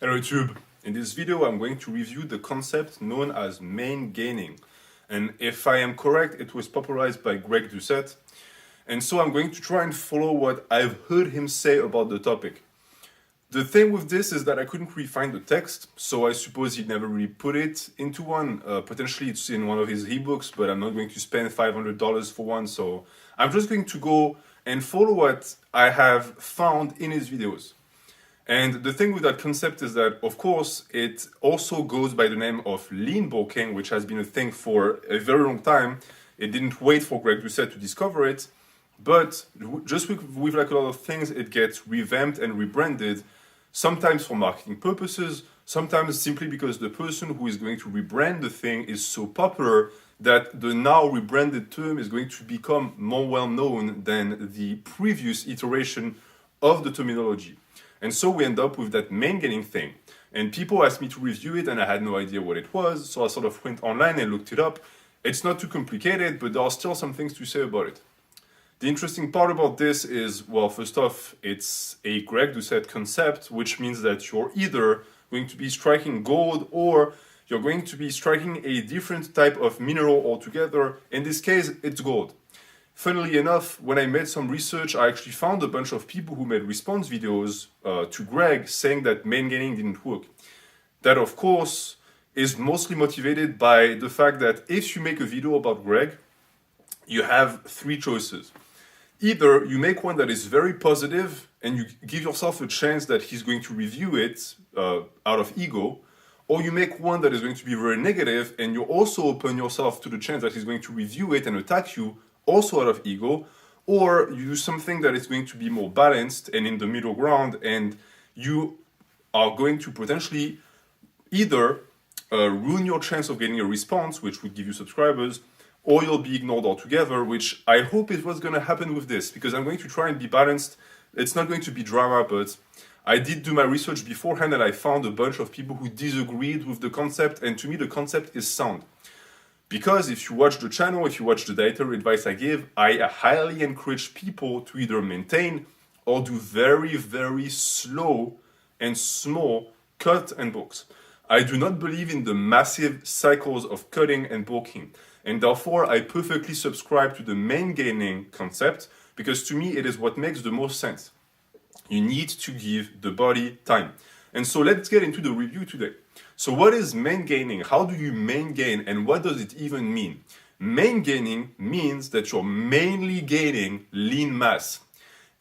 Hello YouTube! In this video I'm going to review the concept known as maingaining. And if I am correct, it was popularized by Doucette. And so I'm going to try and follow what I've heard him say about the topic. The thing with this is that I couldn't really find the text, so I suppose he never really put it into one. Potentially it's in one of his ebooks, but I'm not going to spend $500 for one, so I'm just going to go and follow what I have found in his videos. And the thing with that concept is that, of course, it also goes by the name of lean bulking, which has been a thing for a very long time. It didn't wait for Doucette to discover it, but just with like a lot of things, it gets revamped and rebranded, sometimes for marketing purposes, sometimes simply because the person who is going to rebrand the thing is so popular that the now rebranded term is going to become more well known than the previous iteration of the terminology. And so we end up with that maingaining thing. And people asked me to review it and I had no idea what it was. So I sort of went online and looked it up. It's not too complicated, but there are still some things to say about it. The interesting part about this is, well, first off, it's a Doucette concept, which means that you're either going to be striking gold or you're going to be striking a different type of mineral altogether. In this case, it's gold. Funnily enough, when I made some research, I actually found a bunch of people who made response videos to Greg saying that maingaining didn't work. That, of course, is mostly motivated by the fact that if you make a video about Greg, you have three choices. Either you make one that is very positive and you give yourself a chance that he's going to review it out of ego, or you make one that is going to be very negative and you also open yourself to the chance that he's going to review it and attack you also out of ego, or you do something that is going to be more balanced and in the middle ground, and you are going to potentially either ruin your chance of getting a response, which would give you subscribers, or you'll be ignored altogether, which I hope is what's going to happen with this, because I'm going to try and be balanced. It's not going to be drama, but I did do my research beforehand and I found a bunch of people who disagreed with the concept, and to me the concept is sound. Because if you watch the channel, if you watch the dietary advice I give, I highly encourage people to either maintain or do very, very slow and small cut and bulks. I do not believe in the massive cycles of cutting and bulking. And therefore, I perfectly subscribe to the maingaining concept because to me, it is what makes the most sense. You need to give the body time. And so let's get into the review today. So what is maingaining? How do you maingain and what does it even mean? Maingaining means that you're mainly gaining lean mass.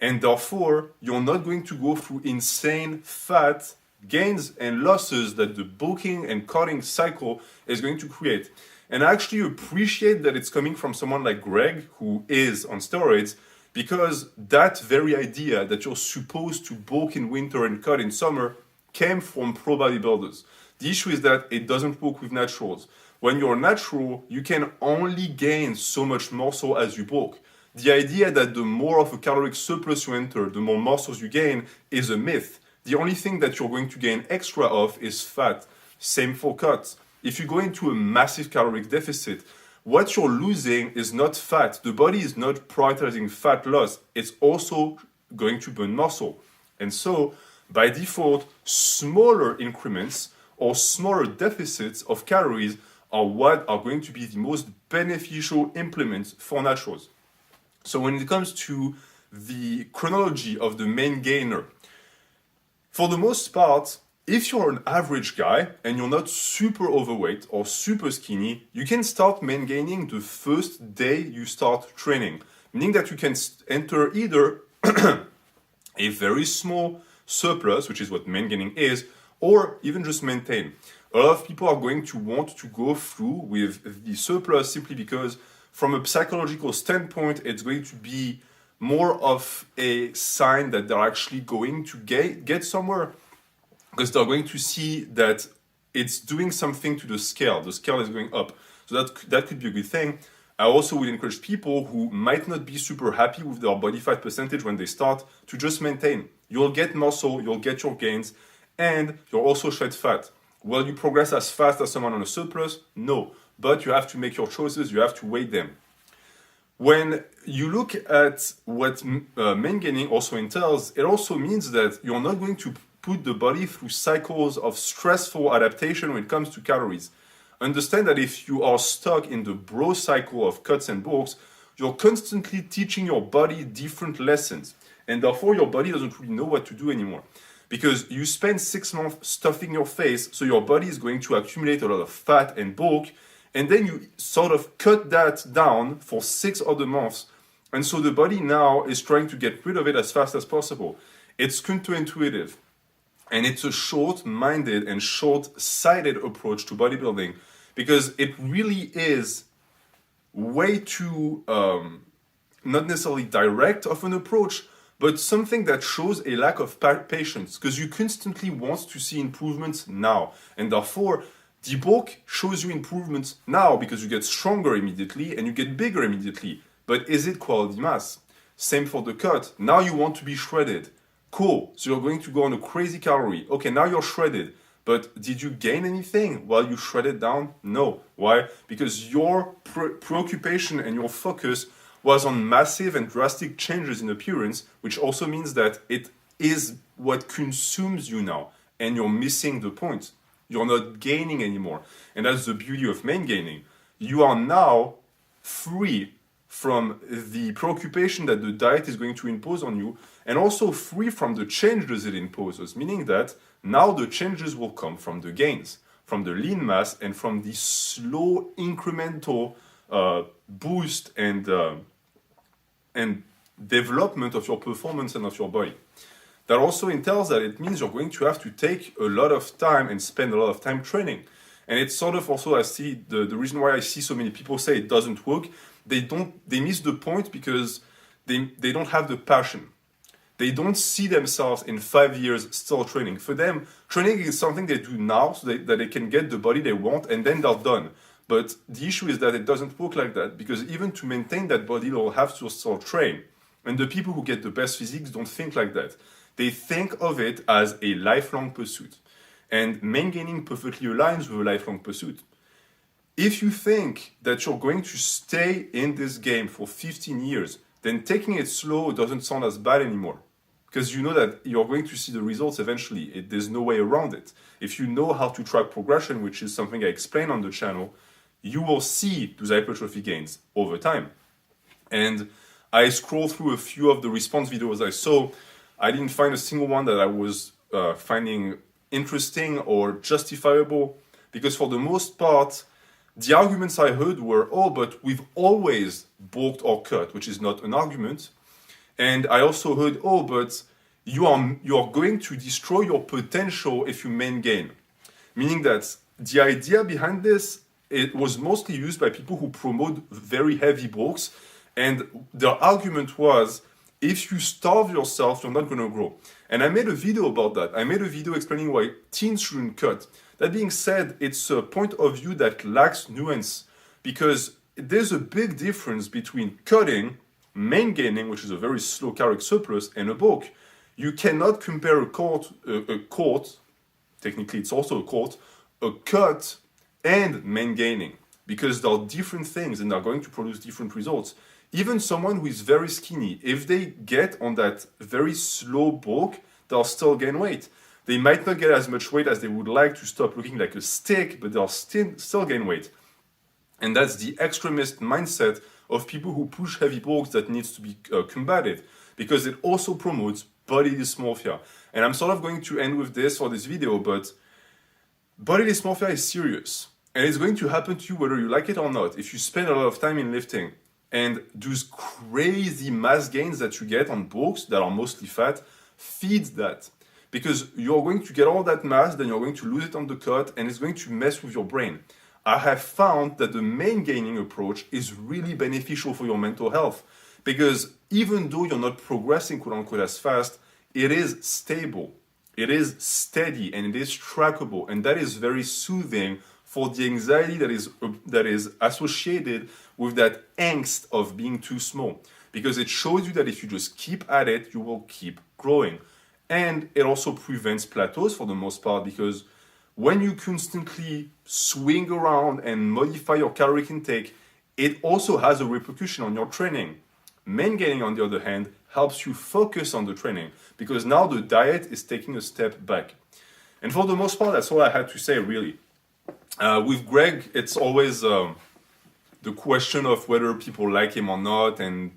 And therefore, you're not going to go through insane fat gains and losses that the bulking and cutting cycle is going to create. And I actually appreciate that it's coming from someone like Greg, who is on steroids, because that very idea that you're supposed to bulk in winter and cut in summer came from pro bodybuilders. The issue is that it doesn't work with naturals. When you're natural, you can only gain so much muscle as you bulk. The idea that the more of a caloric surplus you enter, the more muscles you gain is a myth. The only thing that you're going to gain extra of is fat. Same for cuts. If you go into a massive caloric deficit, what you're losing is not fat. The body is not prioritizing fat loss. It's also going to burn muscle. And so, by default, smaller increments or smaller deficits of calories are what are going to be the most beneficial implements for naturals. So when it comes to the chronology of the maingaining, for the most part, if you're an average guy and you're not super overweight or super skinny, you can start maingaining the first day you start training, meaning that you can enter either a very small surplus, which is what maingaining is, or even just maintain. A lot of people are going to want to go through with the surplus simply because from a psychological standpoint, it's going to be more of a sign that they're actually going to get somewhere, because they're going to see that it's doing something to the scale. The scale is going up. So that could be a good thing. I also would encourage people who might not be super happy with their body fat percentage when they start to just maintain. You'll get muscle, you'll get your gains, and you'll also shed fat. Will you progress as fast as someone on a surplus? No, but you have to make your choices, you have to weigh them. When you look at what maingaining also entails, it also means that you're not going to put the body through cycles of stressful adaptation when it comes to calories. Understand that if you are stuck in the bro cycle of cuts and bulks, you're constantly teaching your body different lessons. And therefore, your body doesn't really know what to do anymore. Because you spend 6 months stuffing your face, so your body is going to accumulate a lot of fat and bulk, and then you sort of cut that down for 6 other months. And so the body now is trying to get rid of it as fast as possible. It's counterintuitive. And it's a short-minded and short-sighted approach to bodybuilding because it really is way too, not necessarily direct of an approach, but something that shows a lack of patience because you constantly want to see improvements now. And therefore, the bulk shows you improvements now because you get stronger immediately and you get bigger immediately. But is it quality mass? Same for the cut. Now you want to be shredded. Cool, so you're going to go on a crazy calorie. Okay, now you're shredded. But did you gain anything while you shredded down? No. Why? Because your preoccupation and your focus was on massive and drastic changes in appearance, which also means that it is what consumes you now. And you're missing the point. You're not gaining anymore. And that's the beauty of maingaining. You are now free from the preoccupation that the diet is going to impose on you, and also free from the changes it imposes, meaning that now the changes will come from the gains, from the lean mass, and from the slow incremental boost and development of your performance and of your body. That also entails that it means you're going to have to take a lot of time and spend a lot of time training. And it's sort of also, I see, the reason why I see so many people say it doesn't work, they miss the point because they don't have the passion. They don't see themselves in 5 years still training. For them, training is something they do now so that they can get the body they want and then they're done. But the issue is that it doesn't work like that because even to maintain that body, they'll have to still train. And the people who get the best physiques don't think like that. They think of it as a lifelong pursuit. And maingaining perfectly aligns with a lifelong pursuit. If you think that you're going to stay in this game for 15 years, then taking it slow doesn't sound as bad anymore. Because you know that you're going to see the results eventually. There's no way around it. If you know how to track progression, which is something I explain on the channel, you will see those hypertrophy gains over time. And I scrolled through a few of the response videos I saw. I didn't find a single one that I was finding interesting or justifiable, because for the most part, the arguments I heard were, oh, but we've always bulked or cut, which is not an argument. And I also heard, oh, but you are going to destroy your potential if you maingain. Meaning that the idea behind this, it was mostly used by people who promote very heavy bulks. And their argument was, if you starve yourself, you're not going to grow. And I made a video about that. I made a video explaining why teens shouldn't cut. That being said, it's a point of view that lacks nuance because there's a big difference between cutting, maingaining, which is a very slow caloric surplus, and a bulk. You cannot compare a quart, technically it's also a quart, a cut and maingaining because they are different things and they're going to produce different results. Even someone who is very skinny, if they get on that very slow bulk, they'll still gain weight. They might not get as much weight as they would like to stop looking like a stick, but they'll still gain weight. And that's the extremist mindset of people who push heavy bulks that needs to be combated, because it also promotes body dysmorphia. And I'm sort of going to end with this for this video, but body dysmorphia is serious. And it's going to happen to you whether you like it or not. If you spend a lot of time in lifting, and those crazy mass gains that you get on bulks that are mostly fat, feed that. Because you're going to get all that mass, then you're going to lose it on the cut, and it's going to mess with your brain. I have found that the maingaining approach is really beneficial for your mental health. Because even though you're not progressing quote unquote as fast, it is stable, it is steady, and it is trackable. And that is very soothing for the anxiety that is associated with that angst of being too small. Because it shows you that if you just keep at it, you will keep growing. And it also prevents plateaus for the most part, because when you constantly swing around and modify your caloric intake, it also has a repercussion on your training. Maingaining, on the other hand, helps you focus on the training, because now the diet is taking a step back. And for the most part, that's all I had to say, really. With Greg, it's always the question of whether people like him or not, and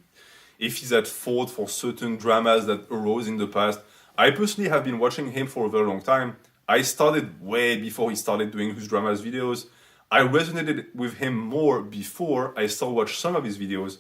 if he's at fault for certain dramas that arose in the past. I personally have been watching him for a very long time. I started way before he started doing his dramas videos. I resonated with him more before I still watched some of his videos.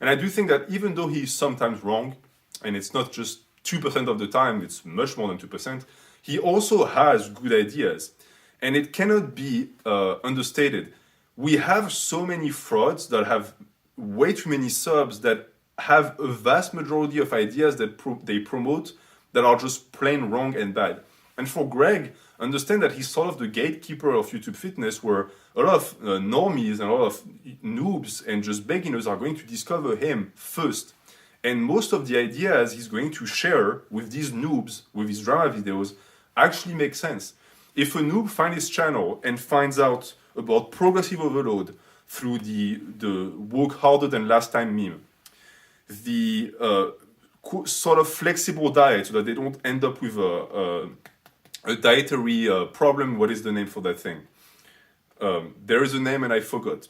And I do think that even though he's sometimes wrong, and it's not just 2% of the time, it's much more than 2%, he also has good ideas. And it cannot be understated. We have so many frauds that have way too many subs that have a vast majority of ideas that they promote that are just plain wrong and bad. And for Greg, understand that he's sort of the gatekeeper of YouTube fitness, where a lot of normies and a lot of noobs and just beginners are going to discover him first. And most of the ideas he's going to share with these noobs, with his drama videos, actually make sense. If a noob finds his channel and finds out about progressive overload through the work harder than last time meme, the sort of flexible diet so that they don't end up with a dietary problem. What is the name for that thing? There is a name and I forgot.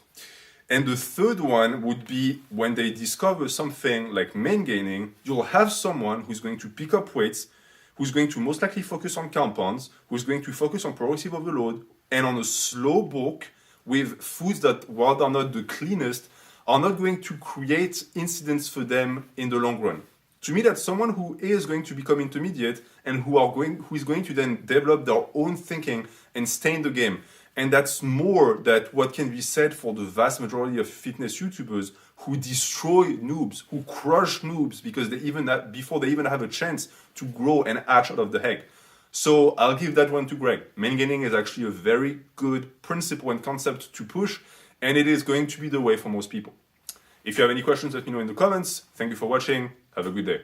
And the third one would be when they discover something like maingaining, you'll have someone who's going to pick up weights, who's going to most likely focus on compounds, who's going to focus on progressive overload and on a slow bulk with foods that, while they're not the cleanest, are not going to create incidents for them in the long run. To me, that's someone who is going to become intermediate and who is going to then develop their own thinking and stay in the game. And that's more than what can be said for the vast majority of fitness YouTubers who destroy noobs, who crush noobs because before they even have a chance to grow and hatch out of the egg. So I'll give that one to Greg. Maingaining is actually a very good principle and concept to push, and it is going to be the way for most people. If you have any questions, let me know in the comments. Thank you for watching. Have a good day.